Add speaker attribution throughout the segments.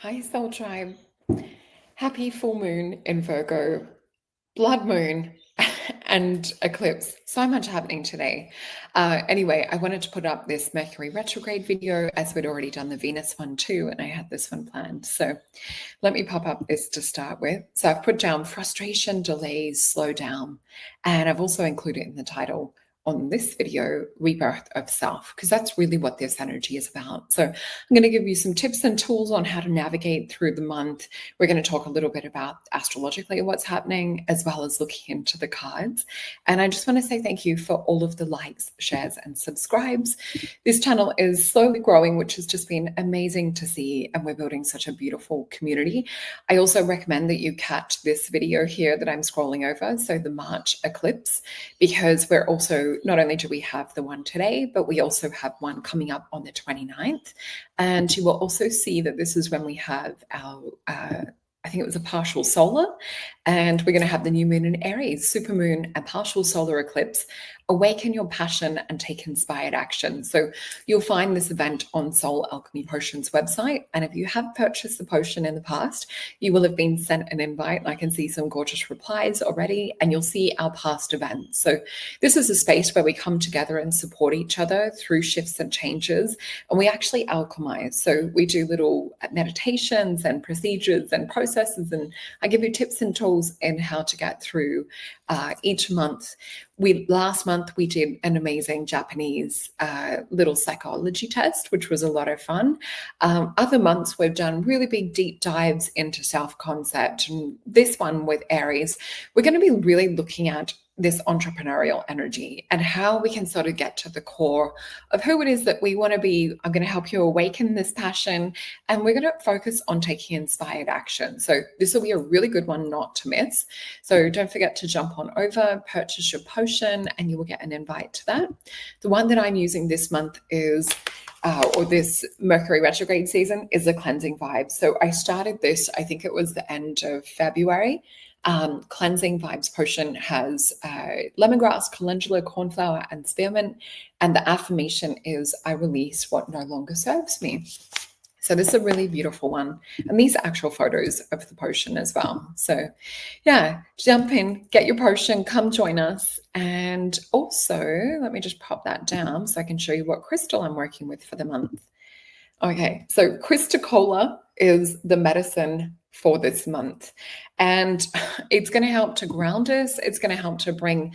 Speaker 1: Hi, Soul Tribe. Happy full moon in Virgo, blood moon, and eclipse. So much happening today. Anyway, I wanted to put up this Mercury retrograde video as we'd already done the Venus one too, and I had this one planned. So let me pop up this to start with. So I've put down frustration, delays, slow down, and I've also included in the title on this video, rebirth of self, because that's really what this energy is about. So I'm going to give you some tips and tools on how to navigate through the month. We're going to talk a little bit about astrologically what's happening, as well as looking into the cards. And I just want to say thank you for all of the likes, shares, and subscribes. This channel is slowly growing, which has just been amazing to see, and we're building such a beautiful community. I also recommend that you catch this video here that I'm scrolling over, so the March eclipse, because we're also, not only do we have the one today, but we also have one coming up on the 29th. And you will also see that this is when we have our, I think it was a partial solar, and we're going to have the new moon in Aries, supermoon, and partial solar eclipse. Awaken your passion and take inspired action. So you'll find this event on Soul Alchemy Potions website. And if you have purchased the potion in the past, you will have been sent an invite. I can see some gorgeous replies already, and you'll see our past events. So this is a space where we come together and support each other through shifts and changes. And we actually alchemize. So we do little meditations and procedures and processes, and I give you tips and tools in how to get through each month. Last month we did an amazing Japanese little psychology test, which was a lot of fun. Other months we've done really big deep dives into self-concept, and this one with Aries, we're going to be really looking at this entrepreneurial energy and how we can sort of get to the core of who it is that we want to be. I'm going to help you awaken this passion, and we're going to focus on taking inspired action. So this will be a really good one not to miss. So don't forget to jump on over, purchase your potion, and you will get an invite to that. The one that I'm using this month is or this Mercury retrograde season is the cleansing vibes. So I started this, I think it was the end of February. Cleansing Vibes Potion has lemongrass, calendula, cornflower, and spearmint. And the affirmation is, I release what no longer serves me. So this is a really beautiful one. And these are actual photos of the potion as well. So yeah, jump in, get your potion, come join us. And also, let me just pop that down so I can show you what crystal I'm working with for the month. Okay, so Christicola is the medicine for this month, and it's going to help to ground us. It's going to help to bring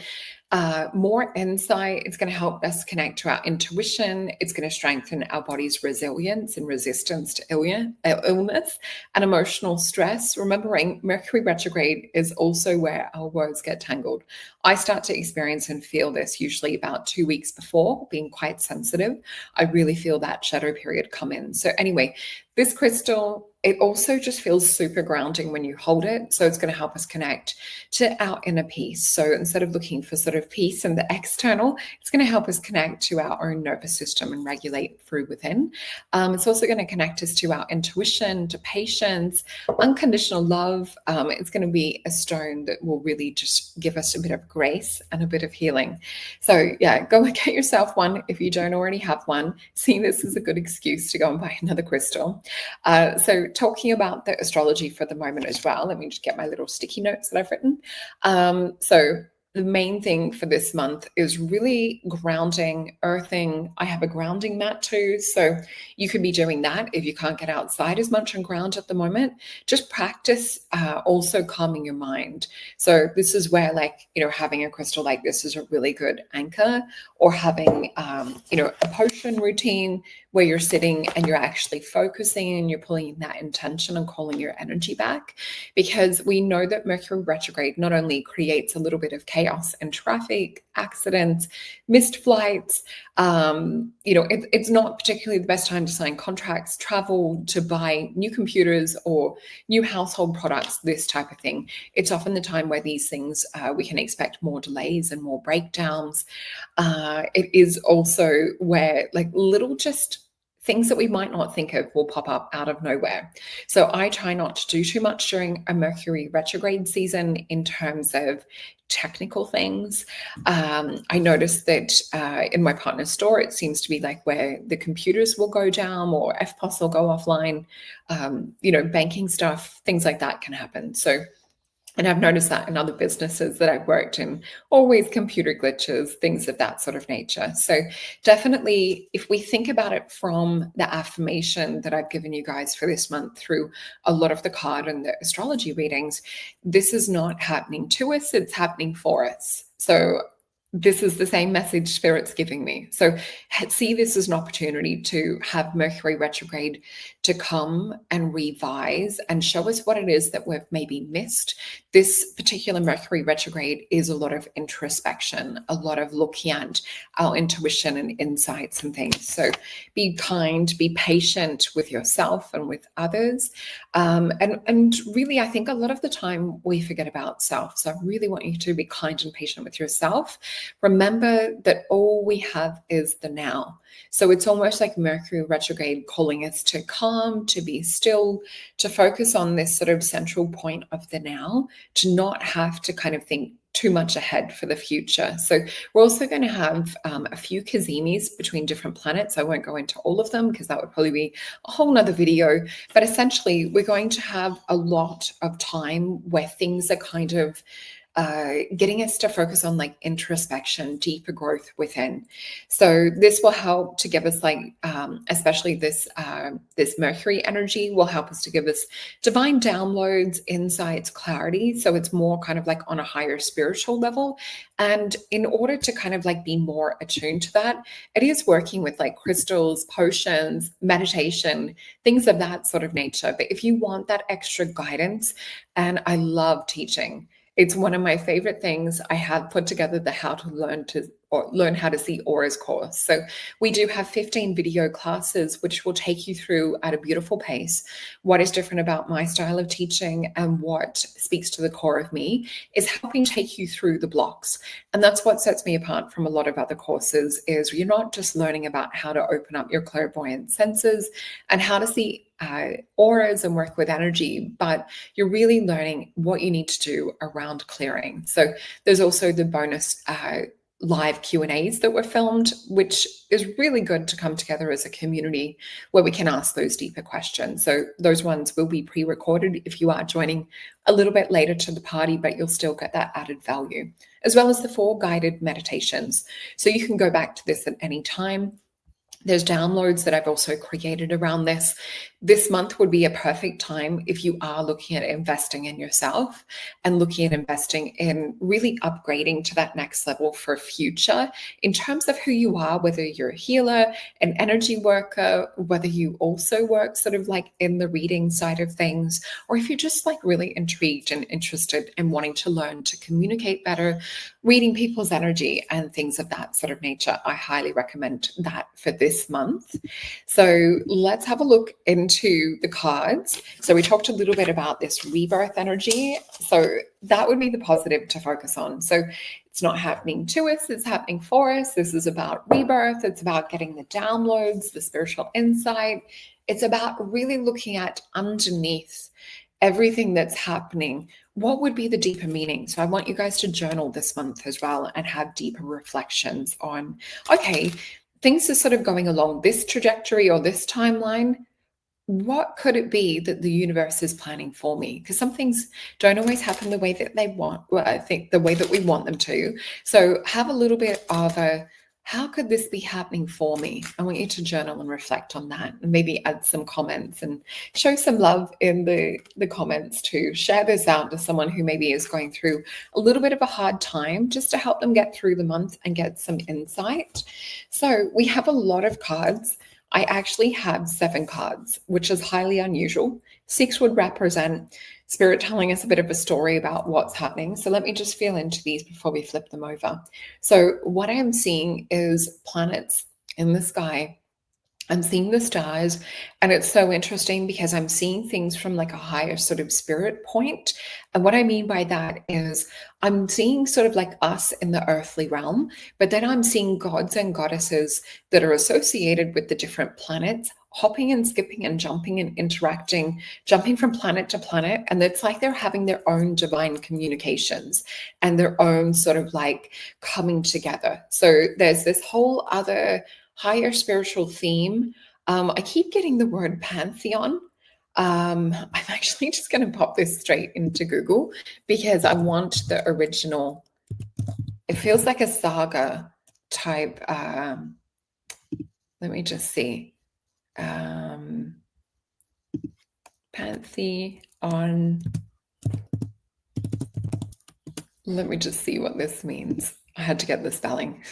Speaker 1: more insight. It's going to help us connect to our intuition. It's going to strengthen our body's resilience and resistance to illness and emotional stress. Remembering Mercury retrograde is also where our words get tangled. I start to experience and feel this usually about 2 weeks before, being quite sensitive. I really feel that shadow period come in. So anyway, this crystal, it also just feels super grounding when you hold it. So it's going to help us connect to our inner peace. So instead of looking for sort of peace in the external, it's going to help us connect to our own nervous system and regulate through within. It's also going to connect us to our intuition, to patience, unconditional love. It's going to be a stone that will really just give us a bit of grace and a bit of healing. So yeah, go and get yourself one if you don't already have one. See this as a good excuse to go and buy another crystal. So talking about the astrology for the moment as well, let me just get my little sticky notes that I've written. So the main thing for this month is really grounding, earthing. I have a grounding mat too, so you could be doing that if you can't get outside as much and ground at the moment. Just practice also calming your mind. So this is where, like, having a crystal like this is a really good anchor, or having a potion routine where you're sitting and you're actually focusing and you're pulling that intention and calling your energy back, because we know that Mercury retrograde not only creates a little bit of chaos and traffic, accidents, missed flights. It's not particularly the best time to sign contracts, travel, to buy new computers or new household products, this type of thing. It's often the time where these things, we can expect more delays and more breakdowns. It is also where, like, little just things that we might not think of will pop up out of nowhere. So I try not to do too much during a Mercury retrograde season in terms of technical things. I noticed that in my partner's store, it seems to be like where the computers will go down or FPOS will go offline, banking stuff, things like that can happen. So, and I've noticed that in other businesses that I've worked in, always computer glitches, things of that sort of nature. So definitely, if we think about it from the affirmation that I've given you guys for this month through a lot of the card and the astrology readings, this is not happening to us, it's happening for us. So this is the same message Spirit's giving me. So see this as an opportunity to have Mercury retrograde to come and revise and show us what it is that we've maybe missed. This particular Mercury retrograde is a lot of introspection, a lot of looking at our intuition and insights and things. So be kind, be patient with yourself and with others. And really, I think a lot of the time we forget about self. So I really want you to be kind and patient with yourself. Remember that all we have is the now. So it's almost like Mercury retrograde calling us to calm, to be still, to focus on this sort of central point of the now, to not have to kind of think too much ahead for the future. So we're also going to have a few Kazimis between different planets. I won't go into all of them because that would probably be a whole nother video. But essentially, we're going to have a lot of time where things are kind of getting us to focus on like introspection, deeper growth within. So this will help to give us especially this Mercury energy will help us to give us divine downloads, insights, clarity. So it's more kind of like on a higher spiritual level. And in order to kind of like be more attuned to that, it is working with like crystals, potions, meditation, things of that sort of nature. But if you want that extra guidance, and I love teaching, it's one of my favorite things. I have put together the How to Learn How to See Auras course. So we do have 15 video classes, which will take you through at a beautiful pace. What is different about my style of teaching and what speaks to the core of me is helping take you through the blocks. And that's what sets me apart from a lot of other courses is you're not just learning about how to open up your clairvoyant senses and how to see auras and work with energy, but you're really learning what you need to do around clearing. So there's also the bonus live Q&As that were filmed, which is really good to come together as a community where we can ask those deeper questions. So those ones will be pre-recorded if you are joining a little bit later to the party, but you'll still get that added value, as well as the 4 guided meditations. So you can go back to this at any time. There's downloads that I've also created around this. This month would be a perfect time if you are looking at investing in yourself and looking at investing in really upgrading to that next level for future in terms of who you are, whether you're a healer, an energy worker, whether you also work sort of like in the reading side of things, or if you're just like really intrigued and interested in wanting to learn to communicate better, reading people's energy and things of that sort of nature. I highly recommend that for this month. So let's have a look into the cards. So we talked a little bit about this rebirth energy. So that would be the positive to focus on. So it's not happening to us, it's happening for us. This is about rebirth. It's about getting the downloads, the spiritual insight. It's about really looking at underneath everything that's happening. What would be the deeper meaning? So I want you guys to journal this month as well and have deeper reflections on, okay, things are sort of going along this trajectory or this timeline. What could it be that the universe is planning for me? Because some things don't always happen the way that they want, well, I think the way that we want them to. So have a little bit of a, how could this be happening for me? I want you to journal and reflect on that and maybe add some comments and show some love in the comments to share this out to someone who maybe is going through a little bit of a hard time just to help them get through the month and get some insight. So we have a lot of cards. I actually have 7 cards, which is highly unusual. 6 would represent Spirit telling us a bit of a story about what's happening. So let me just feel into these before we flip them over. So what I am seeing is planets in the sky I'm seeing the stars, and it's so interesting because I'm seeing things from like a higher sort of spirit point. And what I mean by that is I'm seeing sort of like us in the earthly realm, but then I'm seeing gods and goddesses that are associated with the different planets, hopping and skipping and jumping and interacting, jumping from planet to planet. And it's like they're having their own divine communications and their own sort of like coming together. So there's this whole other higher spiritual theme. I keep getting the word pantheon. I'm actually just going to pop this straight into Google because I want the original. It feels like a saga type. Let me just see. Pantheon. Let me just see what this means. I had to get the spelling.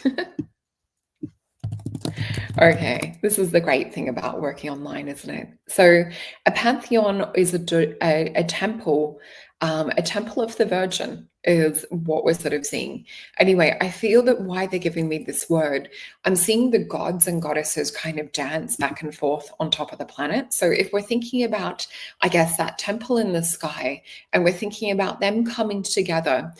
Speaker 1: Okay, this is the great thing about working online, isn't it? So a pantheon is a temple, a temple of the Virgin is what we're sort of seeing. Anyway, I feel that why they're giving me this word, I'm seeing the gods and goddesses kind of dance back and forth on top of the planet. So if we're thinking about, I guess, that temple in the sky, and we're thinking about them coming together,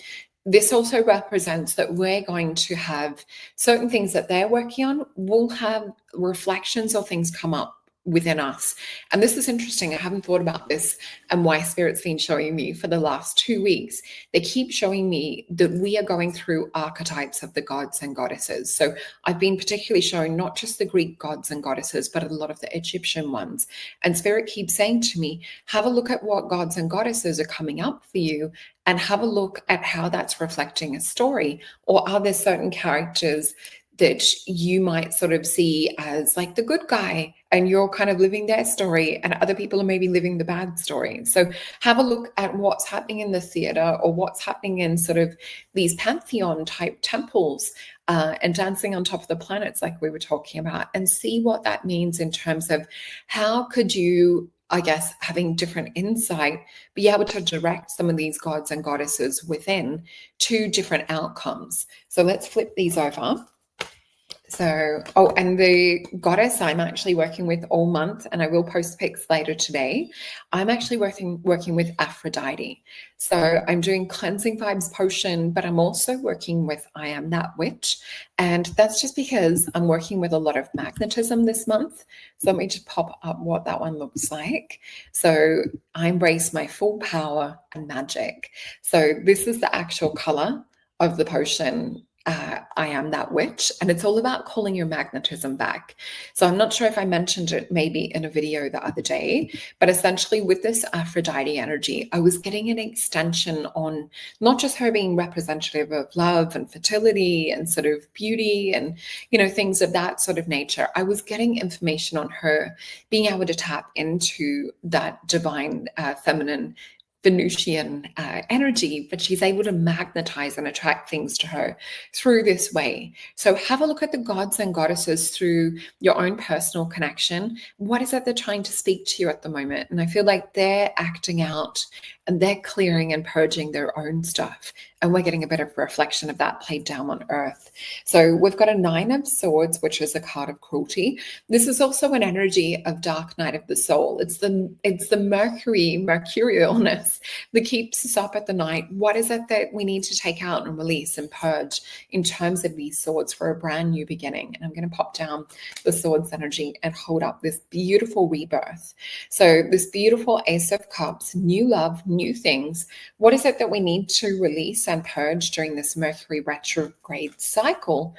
Speaker 1: this also represents that we're going to have certain things that they're working on will have reflections or things come up within us. And this is interesting. I haven't thought about this and why Spirit's been showing me for the last 2 weeks. They keep showing me that we are going through archetypes of the gods and goddesses. So I've been particularly showing not just the Greek gods and goddesses, but a lot of the Egyptian ones. And Spirit keeps saying to me, have a look at what gods and goddesses are coming up for you and have a look at how that's reflecting a story. Or are there certain characters that you might sort of see as like the good guy and you're kind of living their story and other people are maybe living the bad story? So have a look at what's happening in the theater or what's happening in sort of these pantheon type temples and dancing on top of the planets like we were talking about, and see what that means in terms of how could you, I guess, having different insight, be able to direct some of these gods and goddesses within to different outcomes. So let's flip these over. So, oh, and the goddess I'm actually working with all month, and I will post pics later today. I'm actually working with Aphrodite. So I'm doing cleansing vibes potion, but I'm also working with I Am That Witch. And that's just because I'm working with a lot of magnetism this month. So let me just pop up what that one looks like. So I embrace my full power and magic. So this is the actual color of the potion. I Am That Witch, and it's all about calling your magnetism back. So I'm not sure if I mentioned it maybe in a video the other day, but essentially with this Aphrodite energy, I was getting an extension on not just her being representative of love and fertility and sort of beauty and, you know, things of that sort of nature. I was getting information on her being able to tap into that divine feminine Venusian energy, but she's able to magnetize and attract things to her through this way. So have a look at the gods and goddesses through your own personal connection. What is it they're trying to speak to you at the moment? And I feel like they're acting out and they're clearing and purging their own stuff. And we're getting a bit of reflection of that played down on earth. So we've got a 9 of Swords, which is a card of cruelty. This is also an energy of dark night of the soul. It's the mercurialness that keeps us up at the night. What is it that we need to take out and release and purge in terms of these swords for a brand new beginning? And I'm going to pop down the swords energy and hold up this beautiful rebirth. So this beautiful Ace of Cups, new love, new things. What is it that we need to release and purge during this Mercury retrograde cycle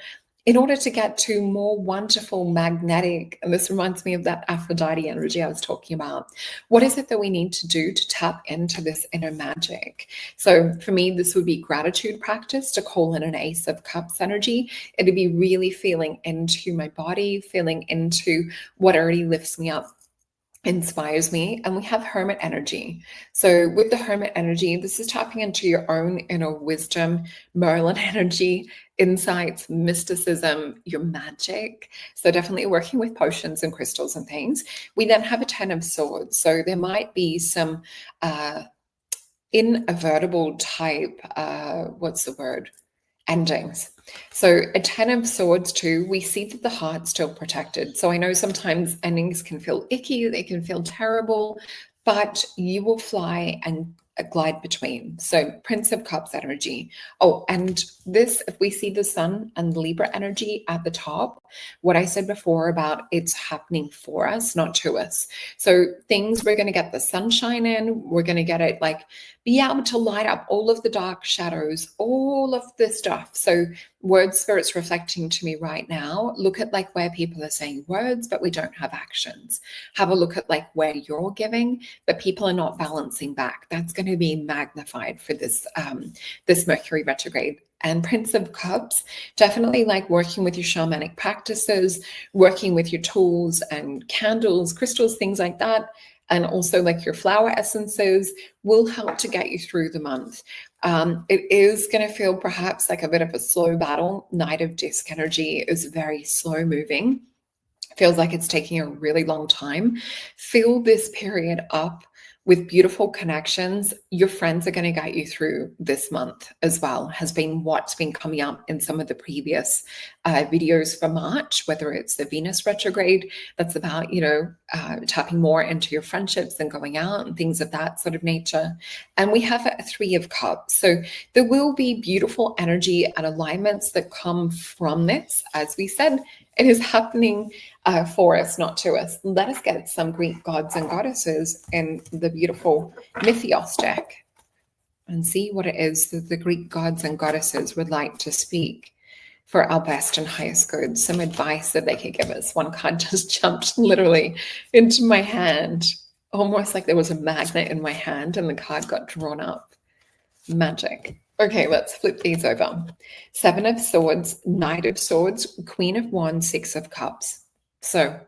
Speaker 1: in order to get to more wonderful magnetic, and this reminds me of that Aphrodite energy I was talking about. What is it that we need to do to tap into this inner magic? So for me, this would be gratitude practice to call in an Ace of Cups energy. It'd be really feeling into my body, feeling into what already lifts me up, inspires me. And we have Hermit energy. So with the Hermit energy, this is tapping into your own inner wisdom, Merlin energy, insights, mysticism, your magic. So definitely working with potions and crystals and things. We then have a 10 of Swords. So there might be some invertible type, what's the word? endings. So a 10 of swords too, we see that the heart's still protected. So I know sometimes endings can feel icky, they can feel terrible, but you will fly and glide between. So Prince of Cups energy. Oh, and this, if we see the sun and the Libra energy at the top, what I said before about it's happening for us, not to us. So things, we're going to get the sunshine in, we're going to get it like be able to light up all of the dark shadows, all of the stuff. So word spirit's reflecting to me right now. Look at like where people are saying words, but we don't have actions. Have a look at like where you're giving, but people are not balancing back. That's going to be magnified for this this Mercury retrograde. And Prince of Cups, definitely like working with your shamanic practices, working with your tools and candles, crystals, things like that. And also like your flower essences will help to get you through the month. It is going to feel perhaps like a bit of a slow battle. Knight of Disc energy is very slow moving. Feels like it's taking a really long time. Fill this period up with beautiful connections. Your friends are going to get you through this month as well, has been what's been coming up in some of the previous videos for March, whether it's the Venus retrograde, that's about, tapping more into your friendships and going out and things of that sort of nature. And we have a 3 of Cups. So there will be beautiful energy and alignments that come from this. As we said, it is happening for us, not to us. Let us get some Greek gods and goddesses in the beautiful Mythos deck and see what it is that the Greek gods and goddesses would like to speak for our best and highest good. Some advice that they could give us. One card just jumped literally into my hand, almost like there was a magnet in my hand and the card got drawn up. Magic. Okay, let's flip these over. 7 of Swords, Knight of Swords, Queen of Wands, 6 of Cups. So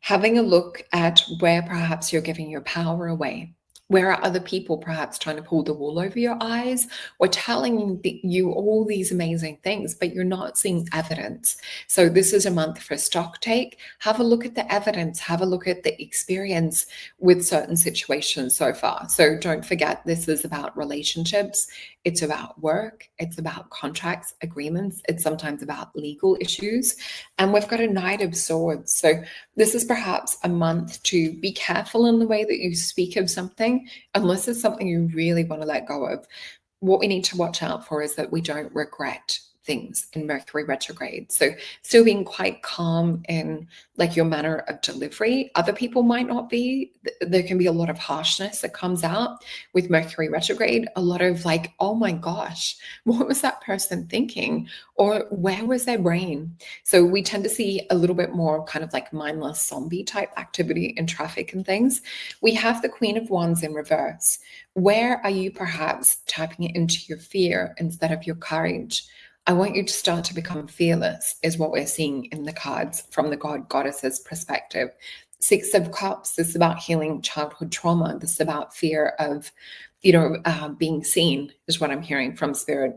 Speaker 1: having a look at where perhaps you're giving your power away. Where are other people perhaps trying to pull the wool over your eyes or telling you all these amazing things, but you're not seeing evidence? So this is a month for stock take. Have a look at the evidence. Have a look at the experience with certain situations so far. So don't forget, this is about relationships. It's about work. It's about contracts, agreements. It's sometimes about legal issues. And we've got a Knight of Swords. So this is perhaps a month to be careful in the way that you speak of something, unless it's something you really want to let go of. What we need to watch out for is that we don't regret things in Mercury retrograde. So still being quite calm in like your manner of delivery. Other people might not be. There can be a lot of harshness that comes out with Mercury retrograde. A lot of like, oh my gosh, what was that person thinking? Or where was their brain? So we tend to see a little bit more kind of like mindless zombie type activity in traffic and things. We have the Queen of Wands in reverse. Where are you perhaps tapping into your fear instead of your courage? I want you to start to become fearless, is what we're seeing in the cards from the goddess's perspective. 6 of Cups, this is about healing childhood trauma. This is about fear of, being seen, is what I'm hearing from Spirit.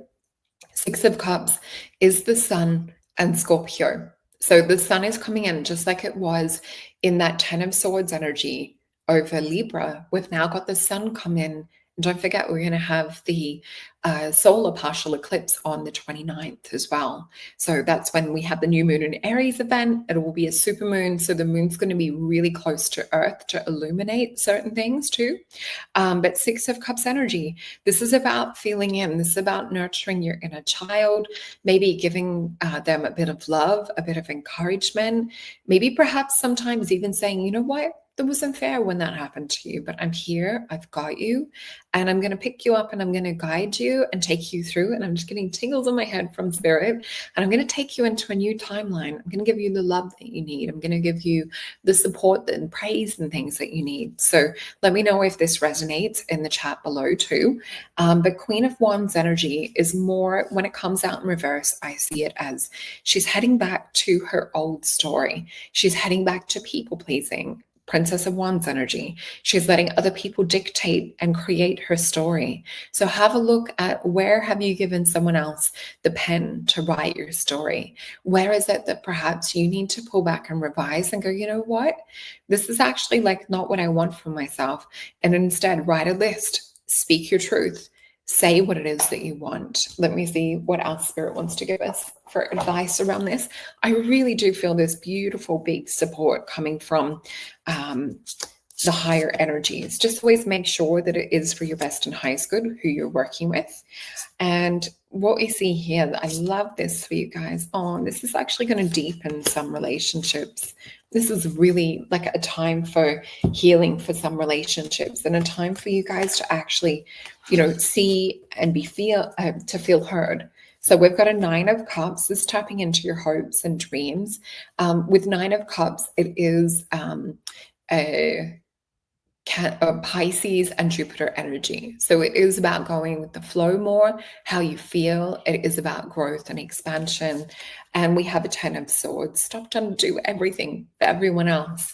Speaker 1: 6 of Cups is the Sun and Scorpio. So the Sun is coming in just like it was in that 10 of Swords energy over Libra. We've now got the Sun come in. And don't forget, we're going to have the solar partial eclipse on the 29th as well. So that's when we have the new moon in Aries event. It will be a super moon. So the moon's going to be really close to Earth to illuminate certain things too. But 6 of Cups energy, this is about feeling in. This is about nurturing your inner child, maybe giving them a bit of love, a bit of encouragement, maybe perhaps sometimes even saying, you know what? That wasn't fair when that happened to you, but I'm here, I've got you, and I'm going to pick you up and I'm going to guide you and take you through. And I'm just getting tingles in my head from Spirit. And I'm going to take you into a new timeline. I'm going to give you the love that you need. I'm going to give you the support and praise and things that you need. So let me know if this resonates in the chat below too. But Queen of Wands energy is more, when it comes out in reverse, I see it as she's heading back to her old story. She's heading back to people pleasing. Princess of Wands energy. She's letting other people dictate and create her story. So have a look at where have you given someone else the pen to write your story? Where is it that perhaps you need to pull back and revise and go, you know what? This is actually like not what I want for myself. And instead write a list, speak your truth, say what it is that you want. Let me see what our spirit wants to give us for advice around this. I really do feel this beautiful big support coming from the higher energies. Just always make sure that it is for your best and highest good who you're working with. And what we see here, I love this for you guys. Oh, this is actually going to deepen some relationships. This is really like a time for healing for some relationships, and a time for you guys to actually, see and to feel heard. So we've got a 9 of Cups. This is tapping into your hopes and dreams. With 9 of Cups, it is a Pisces and Jupiter energy. So it is about going with the flow more, how you feel. It is about growth and expansion. And we have a 10 of Swords. Stop trying to do everything for everyone else.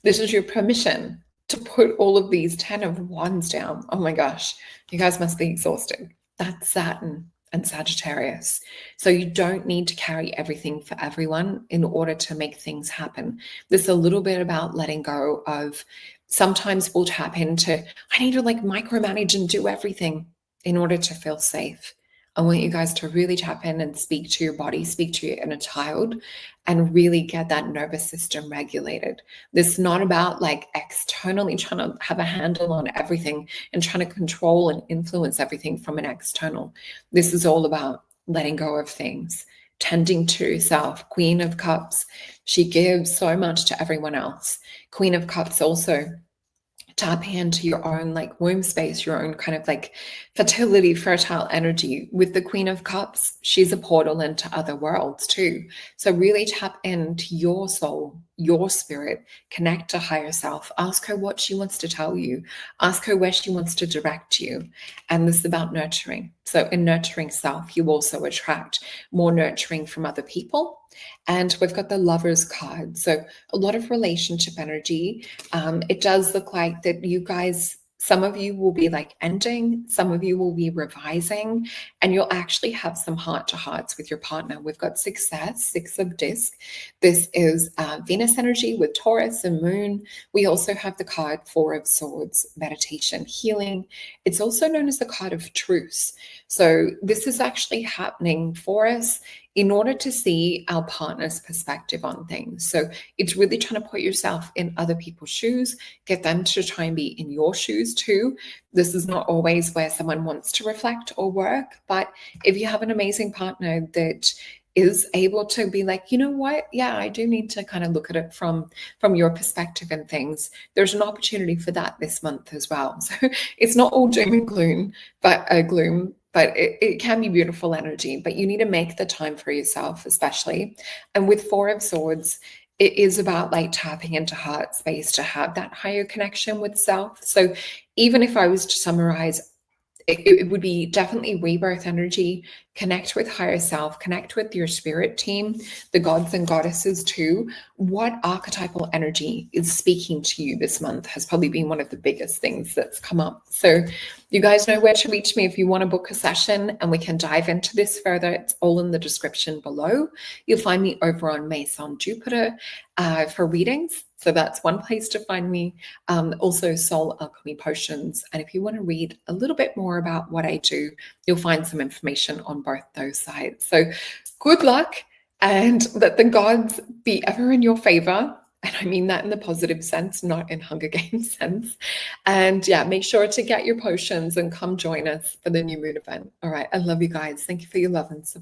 Speaker 1: This is your permission to put all of these 10 of Wands down. Oh my gosh, you guys must be exhausted. That's Saturn and Sagittarius. So you don't need to carry everything for everyone in order to make things happen. This is a little bit about letting go of, sometimes we'll tap into, I need to micromanage and do everything in order to feel safe. I want you guys to really tap in and speak to your body, speak to your inner child, and really get that nervous system regulated. This is not about externally trying to have a handle on everything and trying to control and influence everything from an external. This is all about letting go of things, tending to yourself. Queen of Cups, she gives so much to everyone else. Queen of Cups also tap into your own womb space, your own kind of fertility, fertile energy. With the Queen of Cups, she's a portal into other worlds too. So really tap into your soul, your spirit, connect to higher self. Ask her what she wants to tell you. Ask her where she wants to direct you. And this is about nurturing. So in nurturing self, you also attract more nurturing from other people. And we've got the Lovers card. So a lot of relationship energy. It does look like that you guys, some of you will be ending, some of you will be revising, and you'll actually have some heart-to-hearts with your partner. We've got Success, 6 of Disc. This is Venus energy with Taurus and Moon. We also have the card 4 of Swords, meditation, healing. It's also known as the card of truce. So this is actually happening for us in order to see our partner's perspective on things. So it's really trying to put yourself in other people's shoes, get them to try and be in your shoes too. This is not always where someone wants to reflect or work, but if you have an amazing partner that is able to be you know what? Yeah, I do need to kind of look at it from your perspective and things. There's an opportunity for that this month as well. So it's not all doom and gloom, but it can be beautiful energy, but you need to make the time for yourself, especially. And with 4 of Swords, it is about tapping into heart space to have that higher connection with self. So even if I was to summarize, it would be definitely rebirth energy. Connect with higher self, connect with your spirit team, the gods and goddesses too. What archetypal energy is speaking to you this month has probably been one of the biggest things that's come up. So you guys know where to reach me if you want to book a session and we can dive into this further. It's all in the description below. You'll find me over on Mason Jupiter for readings. So that's one place to find me. Also Soul Alchemy Potions. And if you want to read a little bit more about what I do, you'll find some information on both those sites. So good luck, and let the gods be ever in your favor. And I mean that in the positive sense, not in Hunger Games sense. And yeah, make sure to get your potions and come join us for the new moon event. All right. I love you guys. Thank you for your love and support.